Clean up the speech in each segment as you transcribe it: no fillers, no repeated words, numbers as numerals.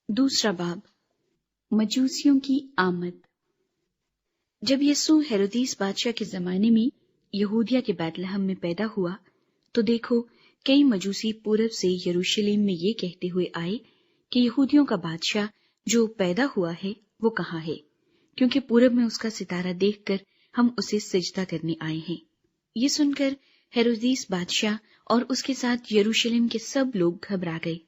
دوسرا باب، مجوسیوں کی آمد۔ جب یسوع ہیرودیس بادشاہ کے زمانے میں یہودیہ کے بیت لحم میں پیدا ہوا تو دیکھو کئی مجوسی پورب سے یروشلم میں یہ کہتے ہوئے آئے کہ یہودیوں کا بادشاہ جو پیدا ہوا ہے وہ کہاں ہے، کیونکہ پورب میں اس کا ستارہ دیکھ کر ہم اسے سجدہ کرنے آئے ہیں۔ یہ سن کر ہیرودیس بادشاہ اور اس کے ساتھ یروشلم کے سب لوگ گھبرا گئے،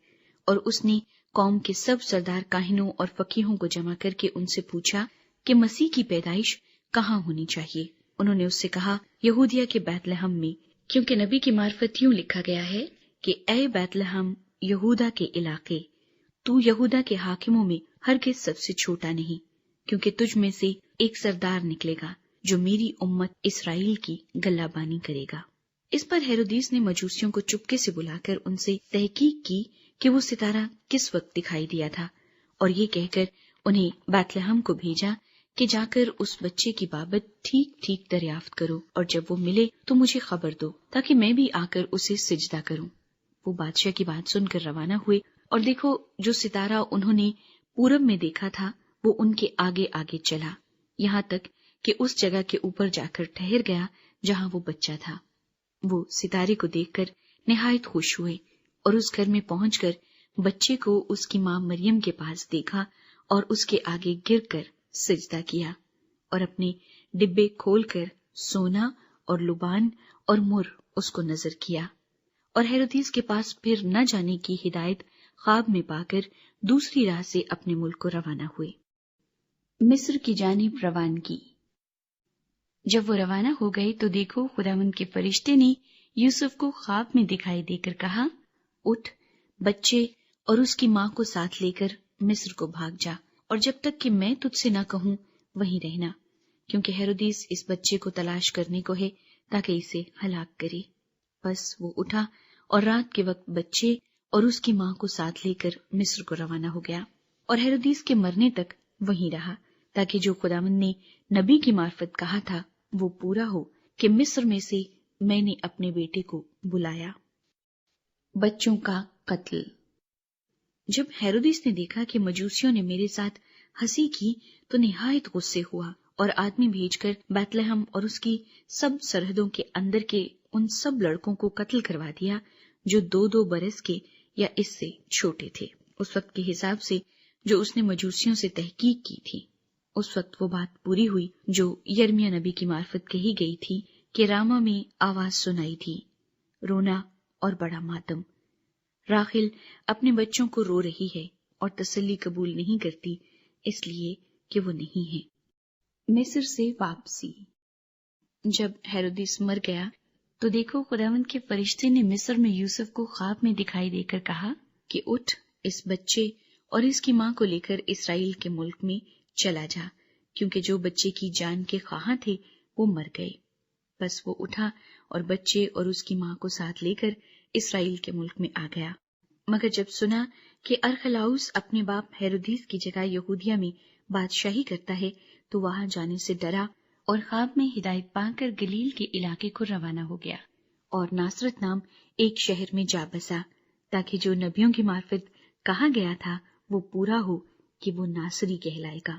اور اس نے قوم کے سب سردار کاہنوں اور فقیہوں کو جمع کر کے ان سے پوچھا کہ مسیح کی پیدائش کہاں ہونی چاہیے۔ انہوں نے اس سے کہا، یہودیہ کے بیت لحم میں، کیونکہ نبی کی معرفت یوں لکھا گیا ہے کہ اے بیت لحم یہودا کے علاقے، تو یہودا کے حاکموں میں ہرگز سب سے چھوٹا نہیں، کیونکہ تجھ میں سے ایک سردار نکلے گا جو میری امت اسرائیل کی گلہ بانی کرے گا۔ اس پر ہیرودیس نے مجوسیوں کو چپکے سے بلا کر ان سے تحقیق کی کہ وہ ستارہ کس وقت دکھائی دیا تھا، اور یہ کہہ کر انہیں بیت لحم کو بھیجا کہ جا کر اس بچے کی بابت ٹھیک ٹھیک دریافت کرو، اور جب وہ ملے تو مجھے خبر دو تاکہ میں بھی آ کر اسے سجدہ کروں۔ وہ بادشاہ کی بات سن کر روانہ ہوئے، اور دیکھو جو ستارہ انہوں نے پورب میں دیکھا تھا وہ ان کے آگے آگے چلا، یہاں تک کہ اس جگہ کے اوپر جا کر ٹھہر گیا جہاں وہ بچہ تھا۔ وہ ستارے کو دیکھ کر نہایت خوش ہوئے، اور اس گھر میں پہنچ کر بچے کو اس کی ماں مریم کے پاس دیکھا اور اس کے آگے گر کر سجدہ کیا، اور اپنے ڈبے کھول کر سونا اور لبان اور مر اس کو نظر کیا، اور ہیرودیس کے پاس پھر نہ جانے کی ہدایت خواب میں پا کر دوسری راہ سے اپنے ملک کو روانہ ہوئے۔ مصر کی جانب روانگی۔ جب وہ روانہ ہو گئے تو دیکھو خداوند کے فرشتے نے یوسف کو خواب میں دکھائی دے کر کہا، اٹھ، بچے اور اس کی ماں کو ساتھ لے کر مصر کو بھاگ جا، اور جب تک کہ میں تجھ سے نہ کہوں وہیں رہنا، کیونکہ ہیرودیس اس بچے کو تلاش کرنے کو ہے تاکہ اسے ہلاک کرے۔ بس وہ اٹھا اور رات کے وقت بچے اور اس کی ماں کو ساتھ لے کر مصر کو روانہ ہو گیا، اور ہیرودیس کے مرنے تک وہیں رہا، تاکہ جو خداوند نے نبی کی معرفت کہا تھا وہ پورا ہو کہ مصر میں سے میں نے اپنے بیٹے کو بلایا۔ بچوں کا قتل۔ جب ہیرودیس نے دیکھا کہ مجوسیوں نے میرے ساتھ ہنسی کی تو نہایت غصے ہوا، اور آدمی بھیج کر بیت لحم اور اس کی سب سرحدوں کے اندر کے ان سب لڑکوں کو قتل کروا دیا جو 2 برس کے یا اس سے چھوٹے تھے، اس وقت کے حساب سے جو اس نے مجوسیوں سے تحقیق کی تھی۔ اس وقت وہ بات پوری ہوئی جو یرمیہ نبی کی معرفت کہی گئی تھی کہ راما میں آواز سنائی تھی، رونا اور بڑا ماتم۔ راخل اپنے بچوں کو رو رہی ہے اور تسلی قبول نہیں کرتی، اس لیے کہ وہ نہیں ہے۔ مصر سے واپسی۔ جب ہیرودیس مر گیا تو دیکھو خداوند کے فرشتے نے مصر میں یوسف کو خواب میں دکھائی دے کر کہا کہ اٹھ، اس بچے اور اس کی ماں کو لے کر اسرائیل کے ملک میں چلا جا، کیونکہ جو بچے کی جان کے خواہاں تھے وہ مر گئے۔ بس وہ اٹھا اور بچے اور اس کی ماں کو ساتھ لے کر اسرائیل کے ملک میں آ گیا، مگر جب سنا کہ ارخلاؤس اپنے باپ ہیرودیس کی جگہ یہودیہ میں بادشاہی کرتا ہے تو وہاں جانے سے ڈرا، اور خواب میں ہدایت پا کر گلیل کے علاقے کو روانہ ہو گیا، اور ناصرت نام ایک شہر میں جا بسا، تاکہ جو نبیوں کی معرفت کہا گیا تھا وہ پورا ہو کہ وہ ناصری کہلائے گا۔